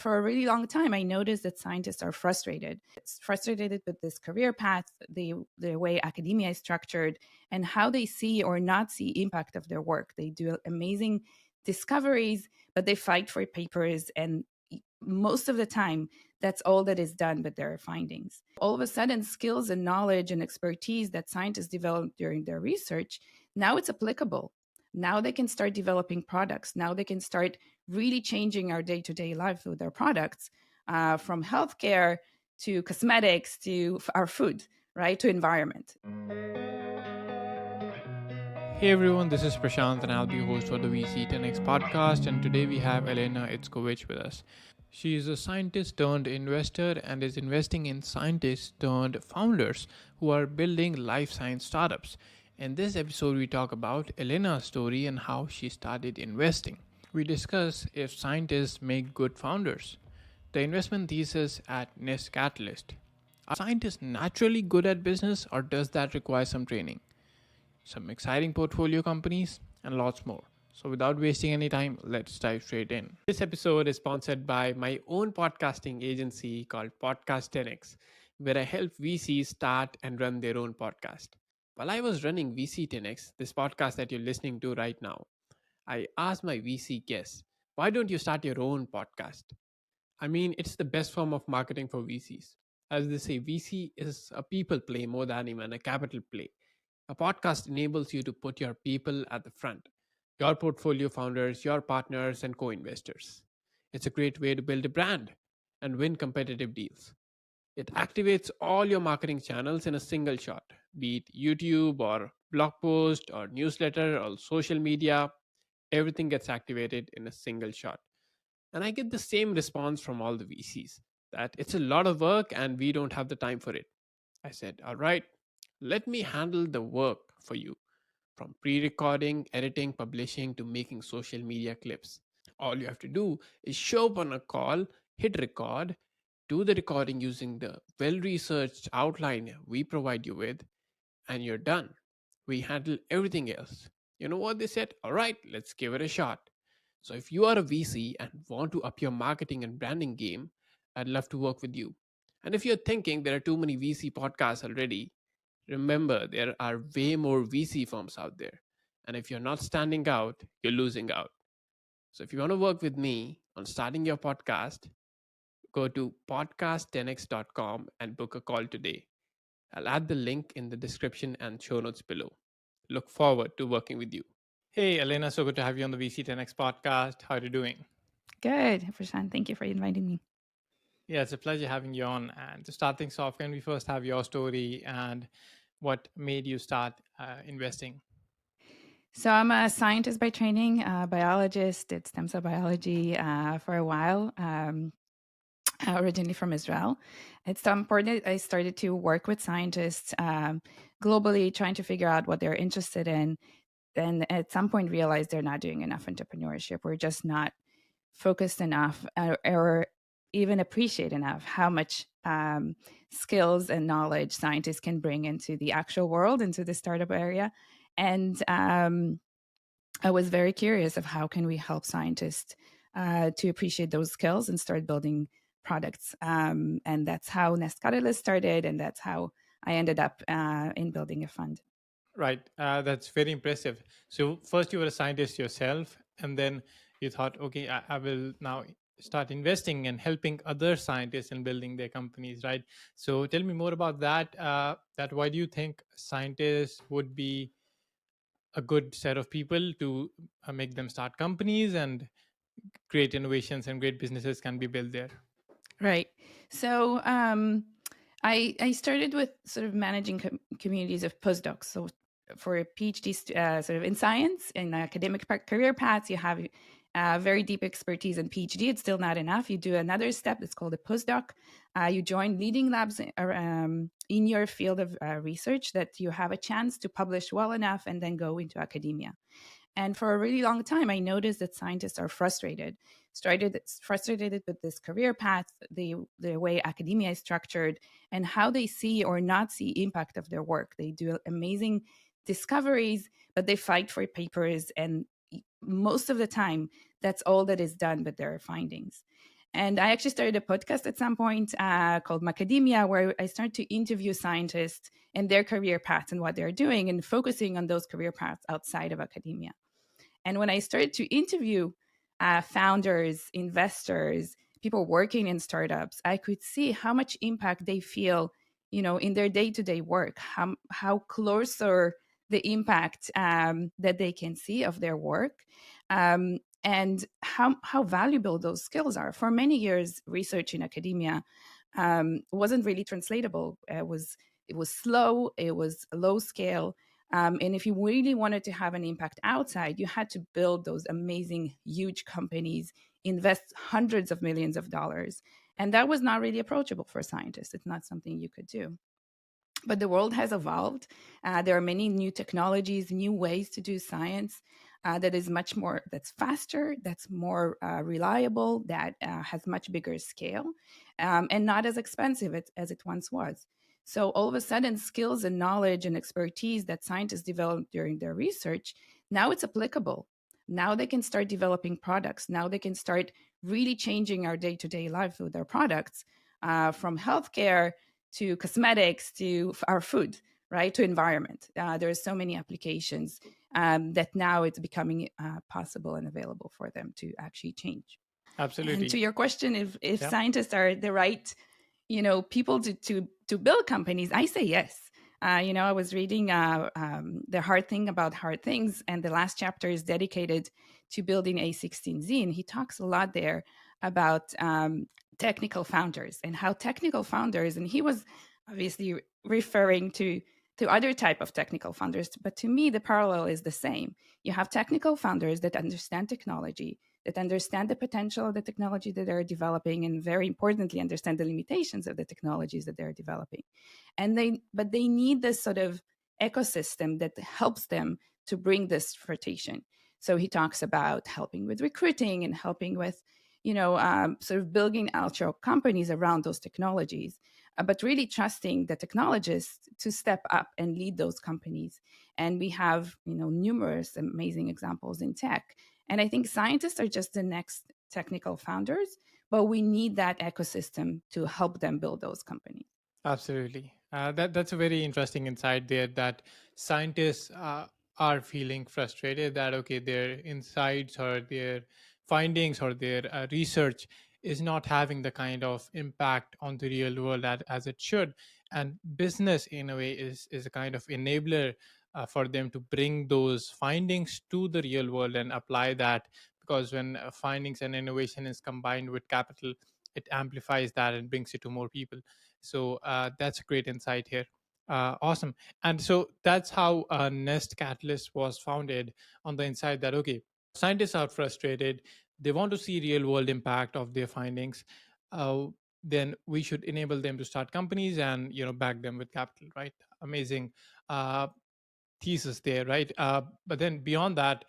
For a really long time, I noticed that scientists are frustrated. It's frustrated with this career path, the way academia is structured, and how they see or not see impact of their work. They do amazing discoveries, but they fight for papers, and most of the time, that's all that is done with their findings. All of a sudden, skills and knowledge and expertise that scientists developed during their research, now it's applicable. Now they can start developing products. Now they can start really changing our day-to-day life with their products, from healthcare to cosmetics to our food, right, to environment. Hey everyone, this is Prashant and I'll be your host for the VC 10X podcast. And today we have Elena Itskovich with us. She is a scientist turned investor and is investing in scientists turned founders who are building life science startups. In this episode, we talk about Elena's story and how she started investing. We discuss if scientists make good founders, the investment thesis at Nest Catalyst. Are scientists naturally good at business, or does that require some training? Some exciting portfolio companies, and lots more. So without wasting any time, let's dive straight in. This episode is sponsored by my own podcasting agency called Podcast 10X, where I help VCs start and run their own podcast. While I was running VC 10X, this podcast that you're listening to right now, I asked my VC guests, why don't you start your own podcast? I mean, it's the best form of marketing for VCs. As they say, VC is a people play more than even a capital play. A podcast enables you to put your people at the front, your portfolio founders, your partners, and co-investors. It's a great way to build a brand and win competitive deals. It activates all your marketing channels in a single shot, be it YouTube or blog post or newsletter or social media. Everything gets activated in a single shot. And I get the same response from all the VCs that it's a lot of work and we don't have the time for it. I said, all right, let me handle the work for you, from pre-recording, editing, publishing to making social media clips. All you have to do is show up on a call, hit record, do the recording using the well-researched outline we provide you with, and you're done. We handle everything else. You know what they said? All right, let's give it a shot. So if you are a VC and want to up your marketing and branding game, I'd love to work with you. And if you're thinking there are too many VC podcasts already, remember there are way more VC firms out there. And if you're not standing out, you're losing out. So if you want to work with me on starting your podcast, go to podcast10x.com and book a call today. I'll add the link in the description and show notes below. Look forward to working with you. Hey Elena, so good to have you on the VC 10X podcast. How are you doing? Good, Prashant. Thank you for inviting me. Yeah, it's a pleasure having you on. And to start things off, can we first have your story and what made you start investing? So I'm a scientist by training, biologist, did stem cell biology for a while, originally from Israel. At some point, I started to work with scientists globally, trying to figure out what they're interested in. And at some point realized they're not doing enough entrepreneurship. We're just not focused enough or even appreciate enough how much skills and knowledge scientists can bring into the actual world, into the startup area. And I was very curious of how can we help scientists to appreciate those skills and start building products. And that's how Nest Catalyst started, and that's how I ended up in building a fund. Right, that's very impressive. So first you were a scientist yourself, and then you thought, okay, I will now start investing and helping other scientists in building their companies, right? So tell me more about that. That why do you think scientists would be a good set of people to make them start companies, and great innovations and great businesses can be built there? Right. So I started with sort of managing communities of postdocs. So for a PhD sort of in science, in academic career paths, you have very deep expertise in PhD. It's still not enough. You do another step. It's called a postdoc. You join leading labs in your field of research that you have a chance to publish well enough and then go into academia. And for a really long time, I noticed that scientists are frustrated with this career path, the way academia is structured, and how they see or not see impact of their work. They do amazing discoveries, but they fight for papers, and most of the time, that's all that is done with their findings. And I actually started a podcast at some point called Macademia, where I started to interview scientists and their career paths and what they're doing, and focusing on those career paths outside of academia. And when I started to interview founders, investors, people working in startups, I could see how much impact they feel, in their day-to-day work, how closer the impact that they can see of their work, and how valuable those skills are. For many years, research in academia wasn't really translatable. It was slow. It was low scale. And if you really wanted to have an impact outside, you had to build those amazing, huge companies, invest hundreds of millions of dollars. And that was not really approachable for scientists. It's not something you could do. But the world has evolved. There are many new technologies, new ways to do science that is that's faster, that's more reliable, that has much bigger scale, and not as expensive as it once was. So all of a sudden, skills and knowledge and expertise that scientists developed during their research, now it's applicable. Now they can start developing products. Now they can start really changing our day-to-day life with their products, from healthcare to cosmetics to our food, right, to environment. There are so many applications that now it's becoming possible and available for them to actually change. And to Absolutely. your question, if Yeah. scientists are the right, people to build companies, I say yes. I was reading The Hard Thing About Hard Things, and the last chapter is dedicated to building A16Z. And he talks a lot there about technical founders and how technical founders, and he was obviously referring to other type of technical founders, but to me the parallel is the same. You have technical founders that understand technology, that understand the potential of the technology that they're developing, and very importantly understand the limitations of the technologies that they're developing. But they need this sort of ecosystem that helps them to bring this fruition. So he talks about helping with recruiting and helping with sort of building actual companies around those technologies, but really trusting the technologists to step up and lead those companies. And we have numerous amazing examples in tech. And I think scientists are just the next technical founders, but we need that ecosystem to help them build those companies. Absolutely. That's a very interesting insight there, that scientists are feeling frustrated that, okay, their insights or their findings or their research is not having the kind of impact on the real world as it should. And business, in a way, is a kind of enabler for them to bring those findings to the real world and apply that. Because when findings and innovation is combined with capital, it amplifies that and brings it to more people. So that's a great insight here. Awesome. And so that's how Nest Catalyst was founded, on the inside that, okay, scientists are frustrated. They want to see real world impact of their findings. Uh, then we should enable them to start companies and back them with capital, right? Amazing uh, thesis there, right? But then beyond that,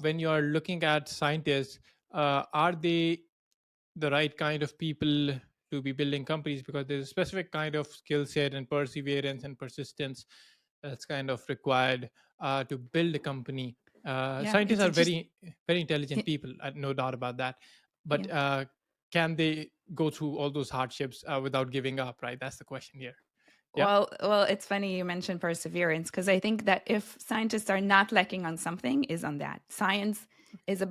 when you are looking at scientists, are they the right kind of people to be building companies? Because there's a specific kind of skill set and perseverance and persistence that's kind of required to build a company. Yeah, Scientists it's are just very intelligent people, no doubt about that. yeah. But can they go through all those hardships without giving up? Right, that's the question here. Yeah. Well, it's funny you mentioned perseverance, because I think that if scientists are not lacking on something, is on that. Science is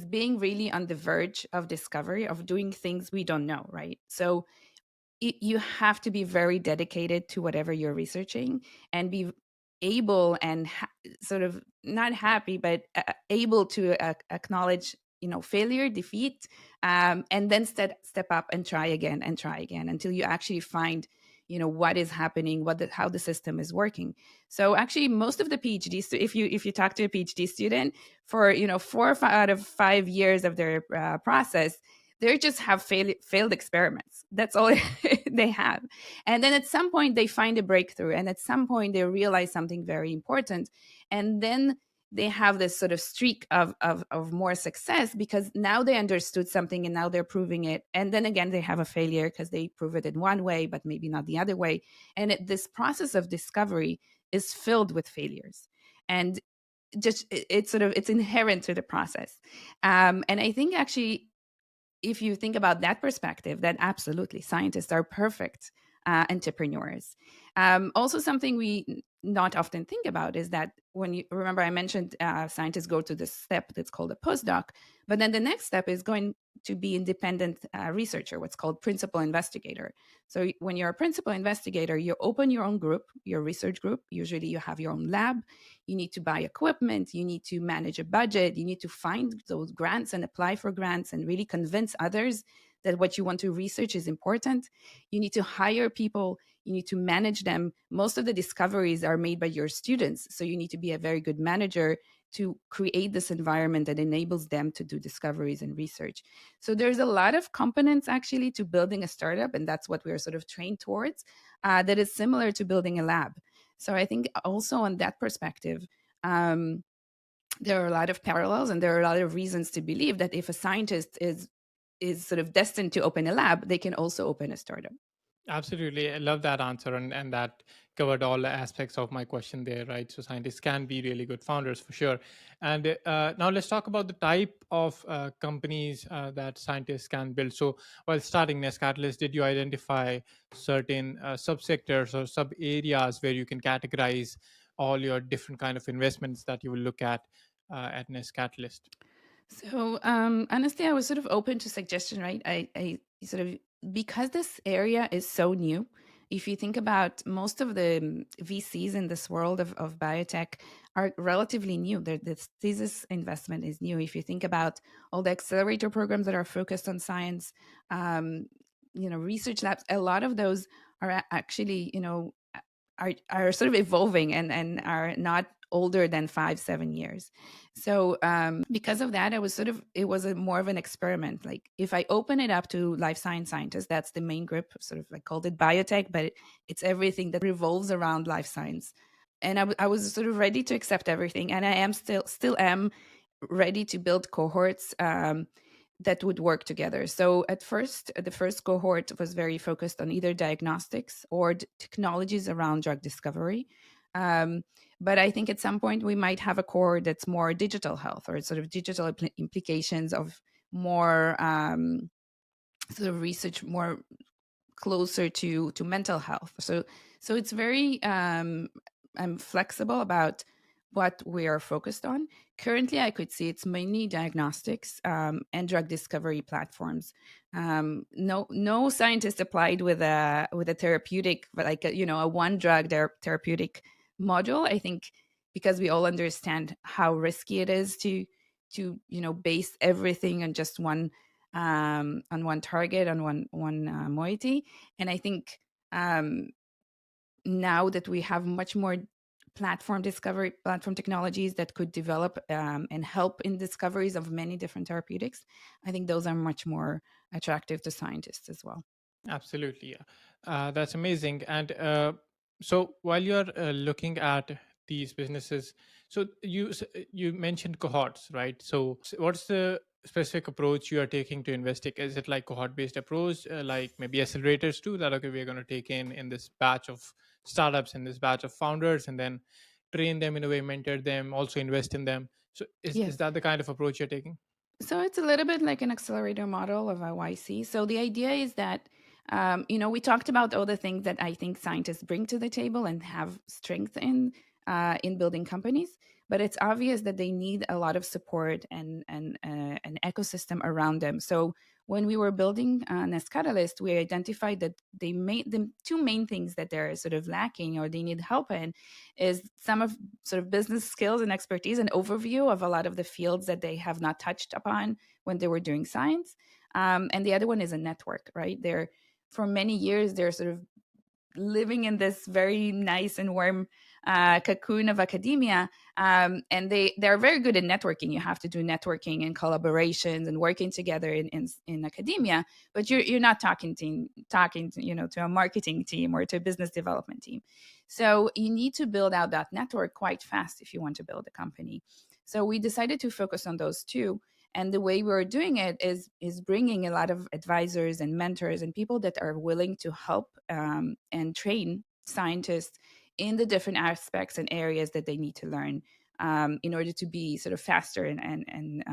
being really on the verge of discovery, of doing things we don't know, right? So you have to be very dedicated to whatever you're researching, and be able and sort of not happy, but able to acknowledge failure, defeat, and then step up and try again until you actually find what is happening, how the system is working. So actually most of the if you talk to a PhD student for 4 out of 5 years of their process, they just have failed experiments. That's all they have. And then at some point they find a breakthrough, and at some point they realize something very important, and then they have this sort of streak of more success, because now they understood something and now they're proving it. And then again they have a failure because they prove it in one way but maybe not the other way. And this process of discovery is filled with failures, and just it's inherent to the process. And I think actually if you think about that perspective, then absolutely scientists are perfect entrepreneurs. Also, something we not often think about is that when you remember, I mentioned scientists go to this step that's called a postdoc, but then the next step is going to be independent researcher, what's called principal investigator. So when you're a principal investigator, you open your own group, your research group. Usually you have your own lab. You need to buy equipment. You need to manage a budget. You need to find those grants and apply for grants and really convince others that what you want to research is important. You need to hire people. You need to manage them. Most of the discoveries are made by your students. So you need to be a very good manager to create this environment that enables them to do discoveries and research. So there's a lot of components actually to building a startup, and that's what we are sort of trained towards, that is similar to building a lab. So I think also on that perspective, there are a lot of parallels, and there are a lot of reasons to believe that if a scientist is sort of destined to open a lab, they can also open a startup. Absolutely. I love that answer. And that covered all aspects of my question there, right? So scientists can be really good founders for sure. And now let's talk about the type of companies that scientists can build. So while starting Nest Catalyst, did you identify certain subsectors or sub areas where you can categorize all your different kind of investments that you will look at Nest Catalyst? So honestly, I was sort of open to suggestion, right? I sort of, because this area is so new. If you think about most of the VCs in this world of biotech are relatively new. The thesis investment is new. If you think about all the accelerator programs that are focused on science, um, research labs, a lot of those are actually, are sort of evolving and are not older than 5-7 years. So because of that, I was sort of, it was a more of an experiment. Like if I open it up to life science scientists, that's the main group, sort of like called it biotech, but it's everything that revolves around life science. And I was sort of ready to accept everything, and I am still am ready to build cohorts that would work together. So at first, the first cohort was very focused on either diagnostics or technologies around drug discovery. Um, but I think at some point we might have a cohort that's more digital health, or sort of digital implications of more sort of research, more closer to mental health. So it's very I'm flexible about what we are focused on. Currently, I could see it's mainly diagnostics and drug discovery platforms. No scientist applied with a therapeutic, like a one drug therapeutic module. I think because we all understand how risky it is to base everything on just on one target, on one moiety. And I think um, now that we have much more platform technologies that could develop and help in discoveries of many different therapeutics, I think those are much more attractive to scientists as well. Absolutely, yeah. That's amazing. And so while you're looking at these businesses, so you mentioned cohorts, right? So what's the specific approach you are taking to investing? Is it like cohort-based approach, like maybe accelerators too? That okay, we're going to take in this batch of startups and this batch of founders, and then train them in a way, mentor them, also invest in them. So is Yes. that the kind of approach you're taking? So it's a little bit like an accelerator model of a YC. So the idea is that, we talked about all the things that I think scientists bring to the table and have strength in building companies. But it's obvious that they need a lot of support and an ecosystem around them. So when we were building Nest Catalyst, we identified that they made the two main things that they're sort of lacking or they need help in is some of sort of business skills and expertise and overview of a lot of the fields that they have not touched upon when they were doing science. And the other one is a network, right? They're for many years they're sort of living in this very nice and warm cocoon of academia, and they're very good at networking. You have to do networking and collaborations and working together in academia, but you're not talking to, to a marketing team or to a business development team. So you need to build out that network quite fast if you want to build a company. So we decided to focus on those two, and the way we're doing it is bringing a lot of advisors and mentors and people that are willing to help and train scientists in the different aspects and areas that they need to learn in order to be sort of faster and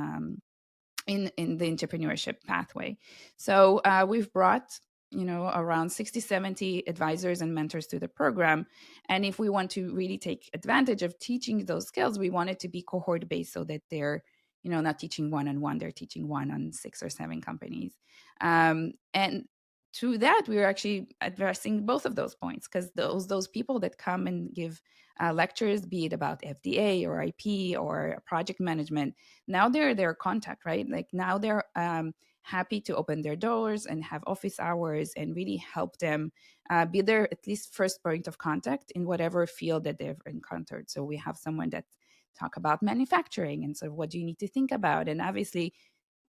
in the entrepreneurship pathway. So we've brought around 60, 70 advisors and mentors to the program. And if we want to really take advantage of teaching those skills, we want it to be cohort based, so that they're not teaching one-on-one, they're teaching one on 6 or 7 companies. And through that, we're actually addressing both of those points, because those people that come and give lectures, be it about FDA or IP or project management, now they're their contact, right? Like now they're happy to open their doors and have office hours and really help them be their at least first point of contact in whatever field that they've encountered. So we have someone that talk about manufacturing, and so what do you need to think about? And obviously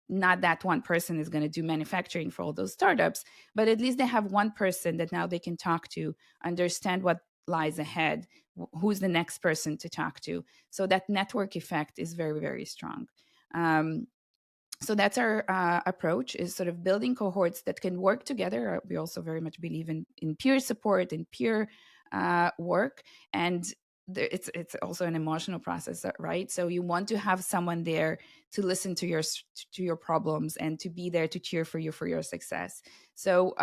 not that one person is going to do manufacturing for all those startups, but at least they have one person that now they can talk to, understand what lies ahead, who's the next person to talk to. So that network effect is very, very strong. So that's our approach, is sort of building cohorts that can work together. We also very much believe in peer support and peer work. And it's also an emotional process, right? So you want to have someone there to listen to your problems and to be there to cheer for you for your success. So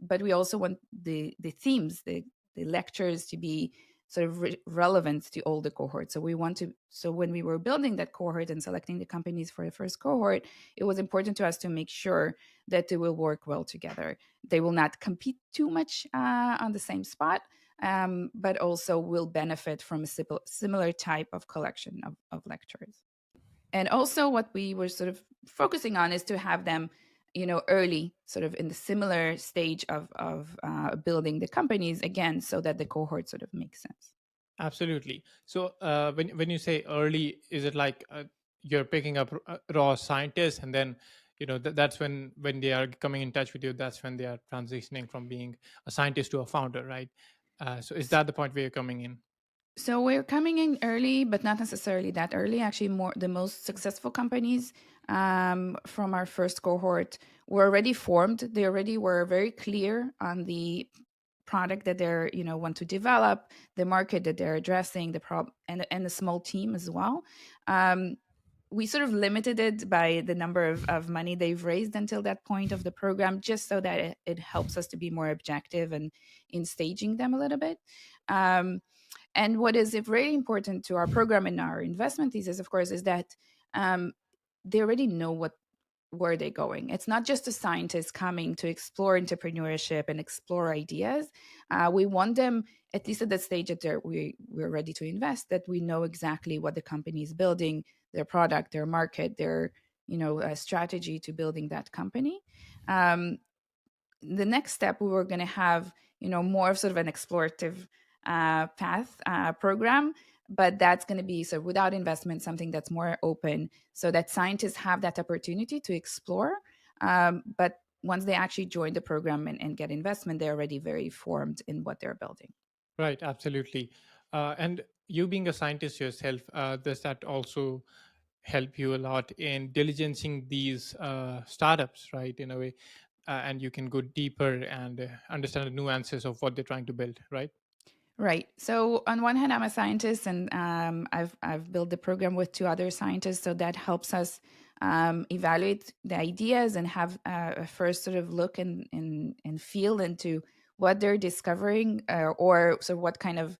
but we also want the themes, the lectures to be sort of relevant to all the cohorts. So when we were building that cohort and selecting the companies for the first cohort, it was important to us to make sure that they will work well together. They will not compete too much on the same spot, but also will benefit from a similar type of collection of lectures. And also what we were sort of focusing on is to have them early, sort of in the similar stage of building the companies, again, so that the cohort sort of makes sense. Absolutely. So when you say early, is it like you're picking up raw scientists, and then that's when they are coming in touch with you, that's when they are transitioning from being a scientist to a founder, right? So is that the point where you're coming in? So we're coming in early, but not necessarily that early. Actually, more the most successful companies from our first cohort were already formed. They already were very clear on the product that they're want to develop, the market that they're addressing, the problem, and a small team as well. We sort of limited it by the number of money they've raised until that point of the program, just so that it helps us to be more objective and in staging them a little bit. And what is really important to our program and our investment thesis, of course, is that they already know where they're going. It's not just a scientist coming to explore entrepreneurship and explore ideas. We want them, at least at the stage that we're ready to invest, that we know exactly what the company is building, their product, their market, their strategy to building that company. The next step, we were going to have more of sort of an explorative path program, but that's going to be so without investment, something that's more open, so that scientists have that opportunity to explore. But once they actually join the program and get investment, they're already very formed in what they're building. Right, absolutely. And you being a scientist yourself, does that also help you a lot in diligencing these startups, right? In a way, and you can go deeper and understand the nuances of what they're trying to build, right? Right. So on one hand, I'm a scientist, and I've built the program with 2 other scientists, so that helps us evaluate the ideas and have a first sort of look and feel into what they're discovering, or so what kind of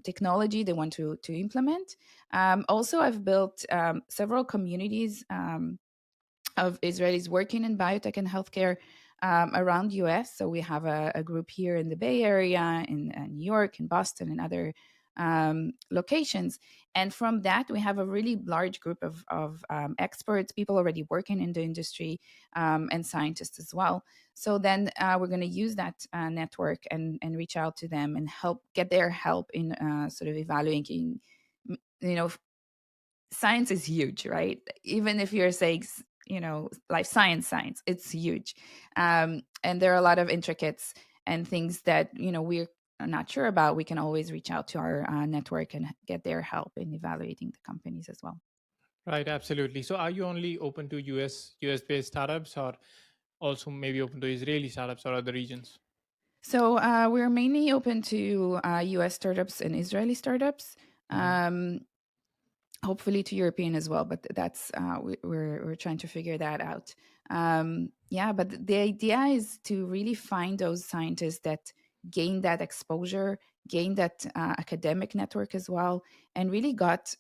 technology they want to implement. Also, I've built several communities of Israelis working in biotech and healthcare around US. So we have a group here in the Bay Area, in New York, in Boston, and other locations. And from that, we have a really large group of experts, people already working in the industry, and scientists as well. So then we're going to use that network and reach out to them and get their help in sort of evaluating. You know, science is huge, right? Even if you're saying life science, it's huge, and there are a lot of intricates and things that we're not sure about. We can always reach out to our network and get their help in evaluating the companies as well. Right, absolutely. So are you only open to US based startups, or also maybe open to Israeli startups or other regions? So we're mainly open to US startups and Israeli startups. Mhm. hopefully to European as well. But that's we're trying to figure that out. Yeah, but the idea is to really find those scientists that gain that exposure, gain that academic network as well, and really got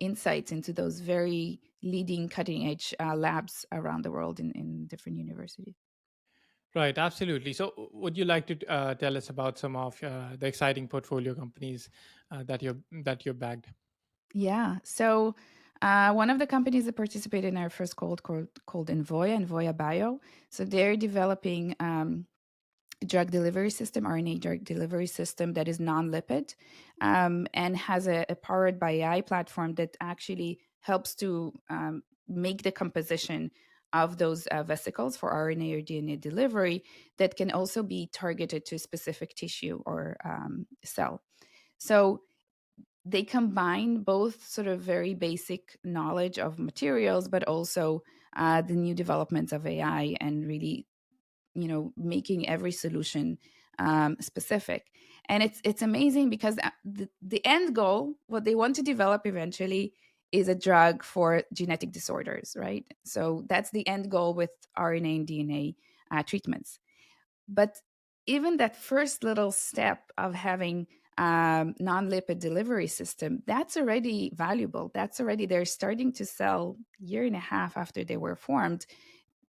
insights into those very leading cutting edge labs around the world in different universities. Right, absolutely. So, would you like to tell us about some of the exciting portfolio companies that you're bagged? Yeah. So one of the companies that participated in our first called Envoya Bio. So they're developing drug delivery system, RNA drug delivery system that is non-lipid, and has a powered by AI platform that actually helps to make the composition of those vesicles for RNA or DNA delivery that can also be targeted to a specific tissue or cell. So they combine both sort of very basic knowledge of materials, but also the new developments of AI and really, making every solution specific. And it's amazing because the end goal, what they want to develop eventually, is a drug for genetic disorders, right? So that's the end goal with RNA and DNA treatments. But even that first little step of having non-lipid delivery system, that's already valuable. That's already, they're starting to sell year and a half after they were formed.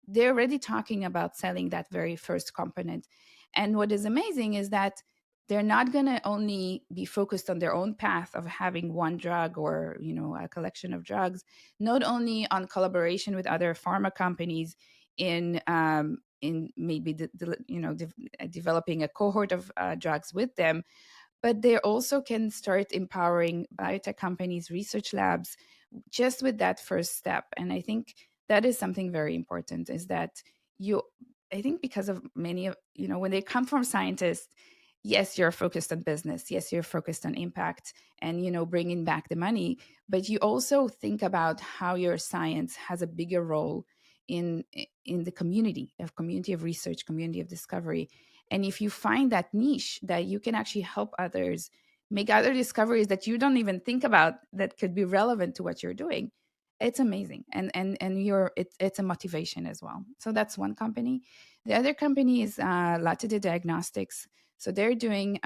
They're already talking about selling that very first component. And what is amazing is that they're not going to only be focused on their own path of having one drug or a collection of drugs, not only on collaboration with other pharma companies in maybe developing a cohort of drugs with them, but they also can start empowering biotech companies, research labs, just with that first step. And I think that is something very important, is that you I think because of many of when they come from scientists, yes, you're focused on business, yes, you're focused on impact and bringing back the money, but you also think about how your science has a bigger role in the community of research, community of discovery. And if you find that niche that you can actually help others make other discoveries that you don't even think about that could be relevant to what you're doing, it's amazing. And it's a motivation as well. So that's one company. The other company is Latitude Diagnostics. So they're doing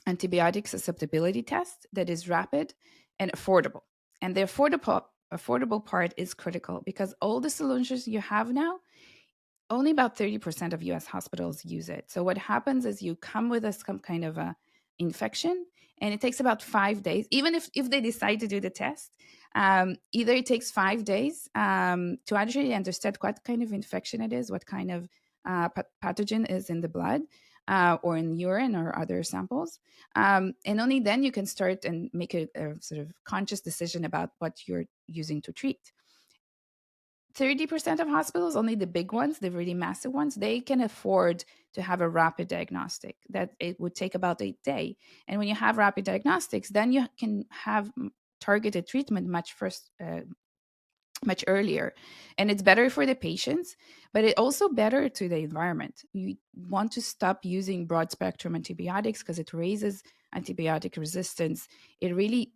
antibiotic susceptibility test that is rapid and affordable. And the affordable part is critical because all the solutions you have now, only about 30% of US hospitals use it. So what happens is you come with some kind of a infection, and it takes about 5 days, even if they decide to do the test. Either it takes 5 days to actually understand what kind of infection it is, what kind of pathogen is in the blood or in urine or other samples. And only then you can start and make a sort of conscious decision about what you're using to treat. 30% of hospitals, only the big ones, the really massive ones, they can afford to have a rapid diagnostic that it would take about a day. And when you have rapid diagnostics, then you can have targeted treatment much earlier. And it's better for the patients, but it also better to the environment. You want to stop using broad spectrum antibiotics because it raises antibiotic resistance. It really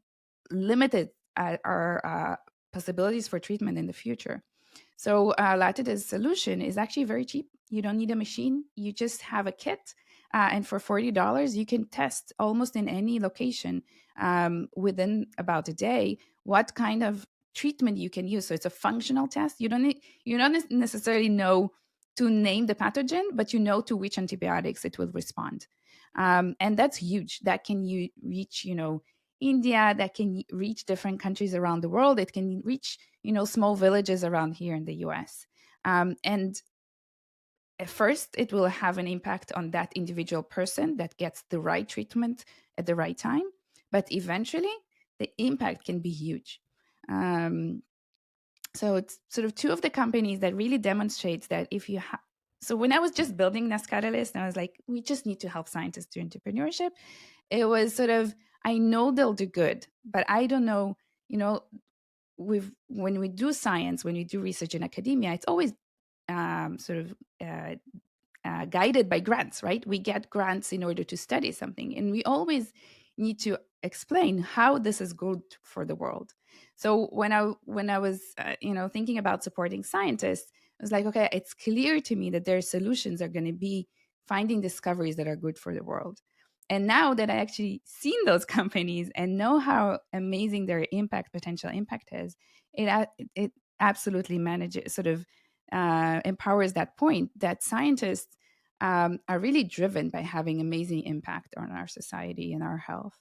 limited our possibilities for treatment in the future. So Latitude's solution is actually very cheap. You don't need a machine. You just have a kit. And for $40, you can test almost in any location within about a day what kind of treatment you can use. So it's a functional test. You don't necessarily know to name the pathogen, but you know to which antibiotics it will respond. And that's huge. That can you reach, India, that can reach different countries around the world. It can reach, small villages around here in the US. And at first, it will have an impact on that individual person that gets the right treatment at the right time. But eventually, the impact can be huge. So it's sort of two of the companies that really demonstrates that if you have. So when I was just building Nest Catalyst, I was like, we just need to help scientists do entrepreneurship. It was sort of, I know they'll do good, but I don't know, when we do science, when we do research in academia, it's always sort of guided by grants, right? We get grants in order to study something, and we always need to explain how this is good for the world. So when I was thinking about supporting scientists, I was like, okay, it's clear to me that their solutions are going to be finding discoveries that are good for the world. And now that I actually seen those companies and know how amazing their potential impact is, it absolutely manages sort of empowers that point that scientists are really driven by having amazing impact on our society and our health.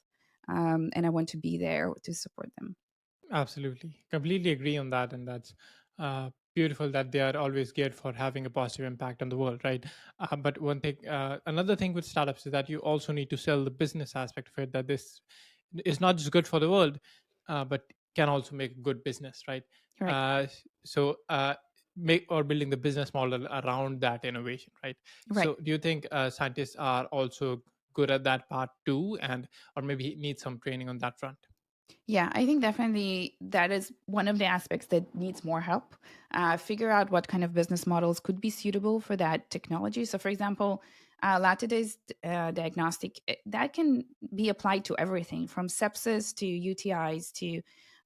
And I want to be there to support them. Absolutely. Completely agree on that. And that's beautiful that they are always geared for having a positive impact on the world, right? But another thing with startups is that you also need to sell the business aspect of it, that this is not just good for the world, but can also make good business, right? Right. So, make or building the business model around that innovation, right? Right. So, do you think scientists are also good at that part too, and or maybe need some training on that front? Yeah, I think definitely that is one of the aspects that needs more help. Figure out what kind of business models could be suitable for that technology. So, for example, Latidase diagnostic that can be applied to everything from sepsis to UTIs to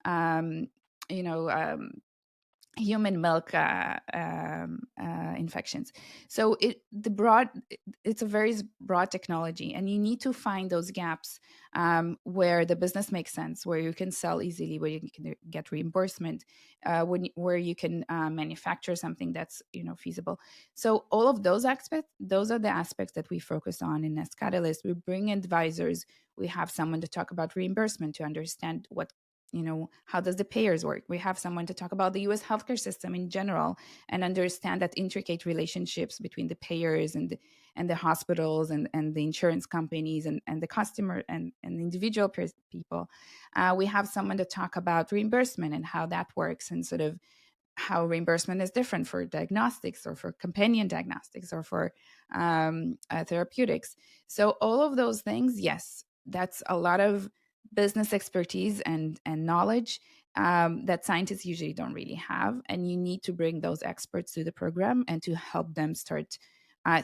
um, you know um, human milk infections. So it's a very broad technology, and you need to find those gaps where the business makes sense, where you can sell easily, where you can get reimbursement, where you can manufacture something that's feasible. So all of those aspects, those are the aspects that we focus on in Nest Catalyst. We bring advisors. We have someone to talk about reimbursement to understand how does the payers work. We have someone to talk about the US healthcare system in general and understand that intricate relationships between the payers and the hospitals and the insurance companies and the customer and individual people. We have someone to talk about reimbursement and how that works, and sort of how reimbursement is different for diagnostics or for companion diagnostics or for therapeutics. So all of those things, yes, that's a lot of business expertise and knowledge that scientists usually don't really have, and you need to bring those experts to the program and to help them start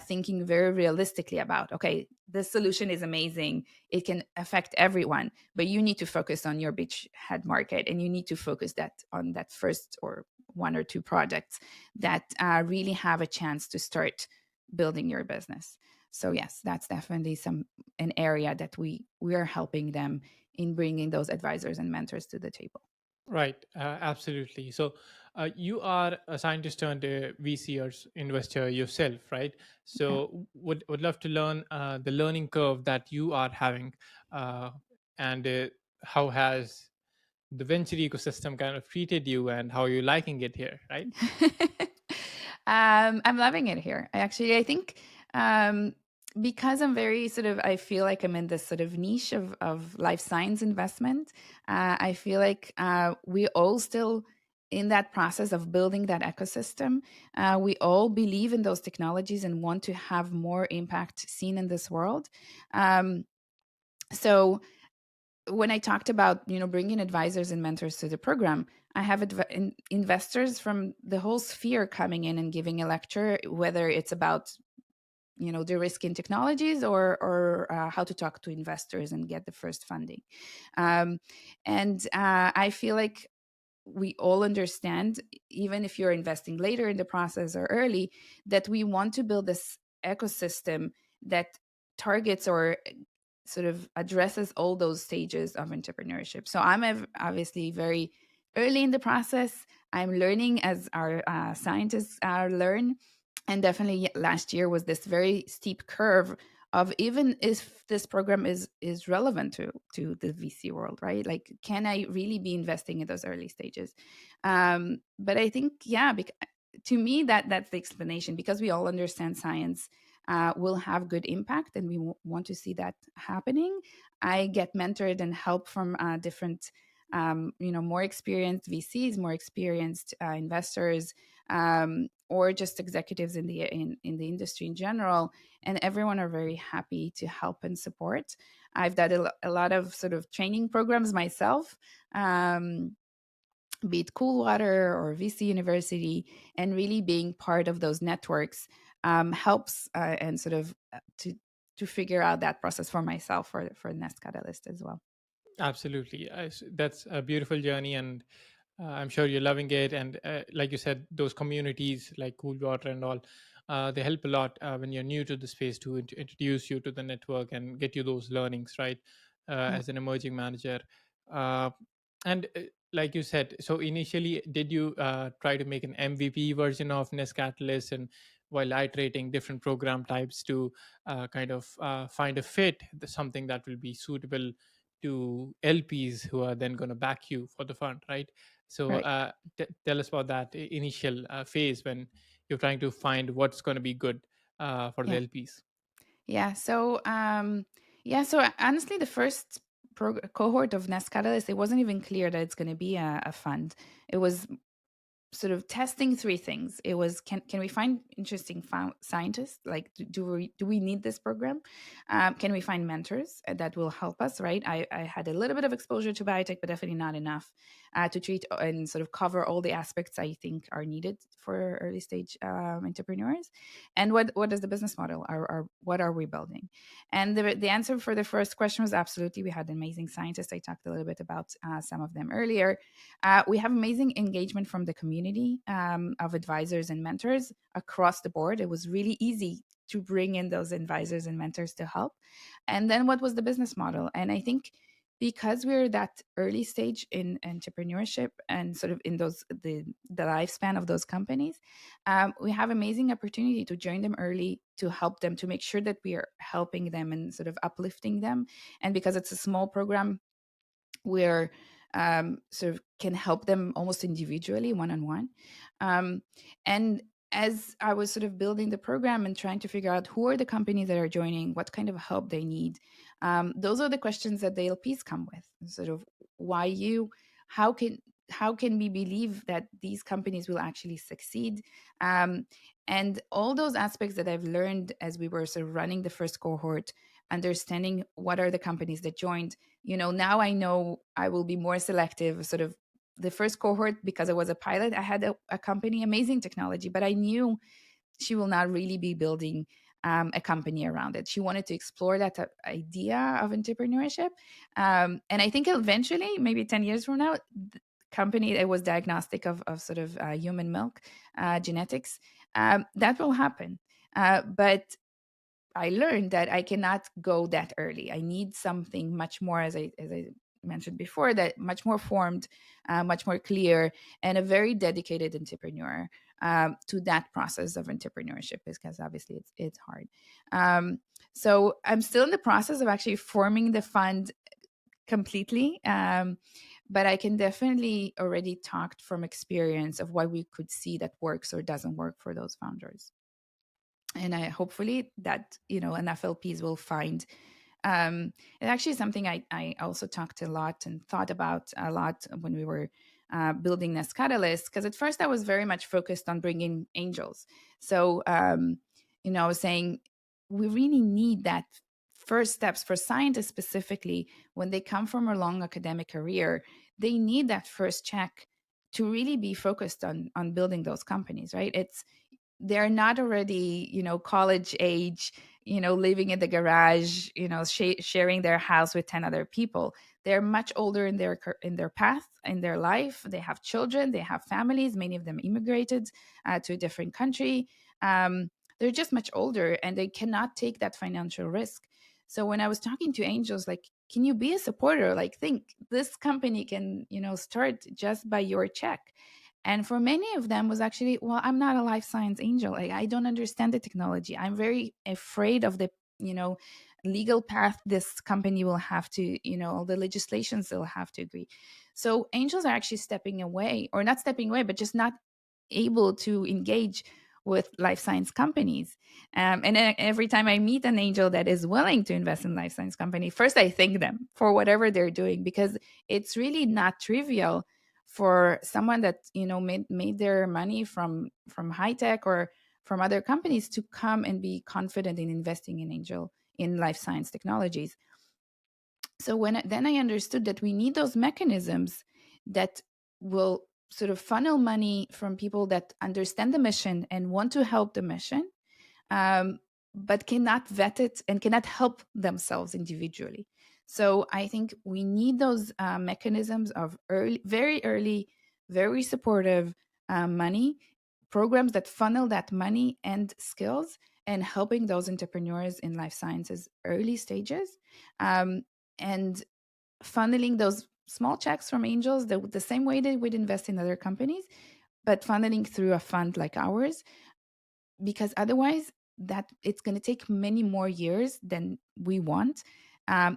thinking very realistically about, okay, this solution is amazing, it can affect everyone, but you need to focus on your beachhead market, and you need to focus that on that first or one or two projects that really have a chance to start building your business. So yes, that's definitely an area that we are helping them in bringing those advisors and mentors to the table. Right, absolutely. So, you are a scientist turned a VC or investor yourself, right? Yeah. So, would love to learn the learning curve that you are having, and how has the venture ecosystem kind of treated you, and how you're liking it here, right? I'm loving it here. I think um, because I'm very sort of, I feel like I'm in this sort of niche of life science investment. I feel like we all still in that process of building that ecosystem. We all believe in those technologies and want to have more impact seen in this world. Um, so when I talked about bringing advisors and mentors to the program, I have investors from the whole sphere coming in and giving a lecture, whether it's about the risk in technologies or how to talk to investors and get the first funding. Um, and I feel like we all understand, even if you're investing later in the process or early, that we want to build this ecosystem that targets or sort of addresses all those stages of entrepreneurship. So I'm obviously very early in the process. I'm learning as our scientists learn. And definitely last year was this very steep curve of, even if this program is relevant to the VC world, right? Like, can I really be investing in those early stages? But I think, yeah, to me that's the explanation, because we all understand science will have good impact, and we want to see that happening. I get mentored and help from different more experienced VCs, more experienced investors, or just executives in the industry in general, and everyone are very happy to help and support. I've done a lot of sort of training programs myself, be it Coolwater or VC University, and really being part of those networks helps and sort of to figure out that process for myself for Nest Catalyst as well. Absolutely. That's a beautiful journey, and I'm sure you're loving it. And like you said, those communities like Coolwater and all, they help a lot when you're new to the space to introduce you to the network and get you those learnings, right? Yeah. As an emerging manager. Uh, and like you said, so initially, did you try to make an MVP version of Nest Catalyst and while iterating different program types to kind of find a fit, something that will be suitable to LPs who are then going to back you for the fund, right? So Right. tell us about that initial phase when you're trying to find what's going to be good for the Yeah. LPs. Yeah. So honestly, the first cohort of Nest Catalyst, it wasn't even clear that it's going to be a fund. It was sort of testing three things. It was, can we find interesting scientists? Like, do we need this program? Can we find mentors that will help us? Right. I had a little bit of exposure to biotech, but definitely not enough to treat and sort of cover all the aspects I think are needed for early stage entrepreneurs. And what is the business model? What are we building? And the answer for the first question was absolutely. We had amazing scientists. I talked a little bit about some of them earlier. We have amazing engagement from the community of advisors and mentors across the board. It was really easy to bring in those advisors and mentors to help. And then what was the business model? And I think because we're that early stage in entrepreneurship and sort of in the lifespan of those companies, we have amazing opportunity to join them early, to help them, to make sure that we are helping them and sort of uplifting them. And because it's a small program, we're sort of can help them almost individually, one on one. And as I was sort of building the program and trying to figure out who are the companies that are joining, what kind of help they need, those are the questions that the LPs come with. Sort of, why you? How can how can we believe that these companies will actually succeed? Um, and all those aspects that I've learned as we were sort of running the first cohort, understanding what are the companies that joined. Now I know I will be more selective. Sort of the first cohort, because I was a pilot, I had a company, amazing technology, but I knew she will not really be building a company around it. She wanted to explore that idea of entrepreneurship. And I think eventually, maybe 10 years from now, the company that was diagnostic of sort of human milk genetics, that will happen. But I learned that I cannot go that early. I need something much more, as I mentioned before, that much more formed, much more clear, and a very dedicated entrepreneur to that process of entrepreneurship, because obviously it's hard. Um, so I'm still in the process of actually forming the fund completely. But I can definitely already talk from experience of what we could see that works or doesn't work for those founders. And I hopefully that enough LPs will find. It actually is something I also talked a lot and thought about a lot when we were building Nest Catalyst, because at first I was very much focused on bringing angels. So I was saying we really need that first steps for scientists specifically. When they come from a long academic career, they need that first check to really be focused on building those companies, right? They're not already college age, living in the garage, sharing their house with 10 other people. They're much older in their path in their life. They have children, they have families, many of them immigrated to a different country. They're just much older and they cannot take that financial risk. So when I was talking to angels, like, can you be a supporter? Like, think this company can start just by your check. And for many of them was actually, well, I'm not a life science angel. Like, I don't understand the technology. I'm very afraid of the, legal path this company will have to, all the legislations they'll have to agree. So angels are actually stepping away, or not stepping away, but just not able to engage with life science companies. And then every time I meet an angel that is willing to invest in life science company, first I thank them for whatever they're doing, because it's really not trivial for someone that made their money from high tech or from other companies to come and be confident in investing in life science technologies. So then I understood that we need those mechanisms that will sort of funnel money from people that understand the mission and want to help the mission, um, but cannot vet it and cannot help themselves individually. So I think we need those mechanisms of early, very early, very supportive money programs that funnel that money and skills, and helping those entrepreneurs in life sciences early stages, um, and funneling those small checks from angels the same way they would invest in other companies, but funneling through a fund like ours, because otherwise that it's going to take many more years than we want,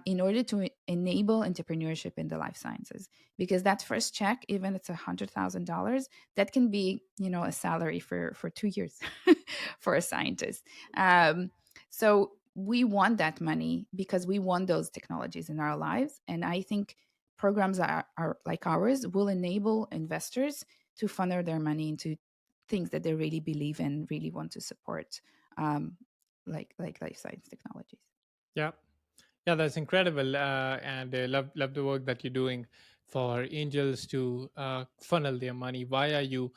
in order to enable entrepreneurship in the life sciences. Because that first check, even it's $100,000, that can be, a salary for 2 years for a scientist. So we want that money because we want those technologies in our lives, and I think programs are like ours will enable investors to funnel their money into things that they really believe in, really want to support, um, like life science technologies. Yeah. Yeah, that's incredible, and love the work that you're doing for angels to funnel their money via you,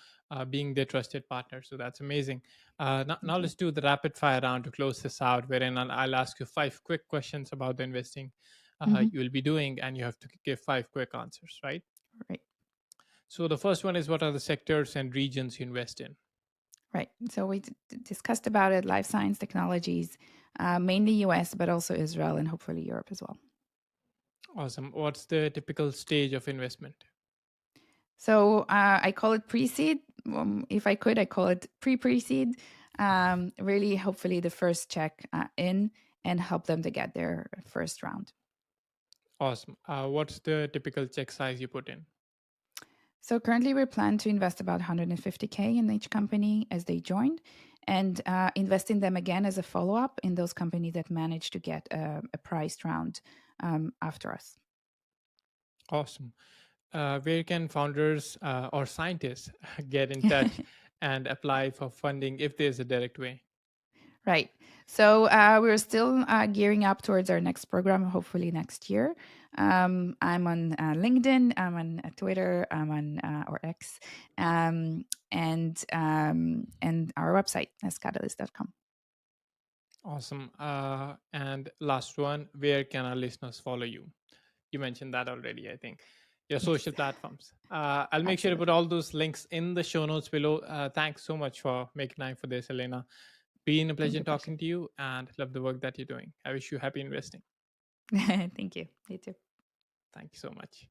being their trusted partner. So that's amazing. Now Thank you. let's do the rapid fire round to close this out, wherein I'll ask you five quick questions about the investing Hmm. you will be doing, and you have to give five quick answers, right? Right, So the first one is, what are the sectors and regions you invest in? right. So we discussed about it. Life science technologies, mainly US, but also Israel and hopefully Europe as well. Awesome. What's the typical stage of investment? So I call it pre-seed. If I could, I call it pre-pre-seed. Really, hopefully, the first check in, and help them to get their first round. Awesome. What's the typical check size you put in? So currently, we plan to invest about 150K in each company as they join, and invest in them again as a follow-up in those companies that manage to get a priced round after us. Awesome. Where can founders or scientists get in touch and apply for funding if there's a direct way? Right. So we're still gearing up towards our next program, hopefully next year. I'm on LinkedIn, I'm on Twitter, I'm on or X, and our website is catalyst.com. Awesome. And last one, where can our listeners follow you? You mentioned that already, I think. Your Yes, social platforms. I'll make sure to put absolutely. all those links in the show notes below. Thanks so much for making time for this, Elena. Been a Thank pleasure you, talking Prashant. to you and love the work that you're doing. I wish you happy investing. Thank you. You too. Thank you so much.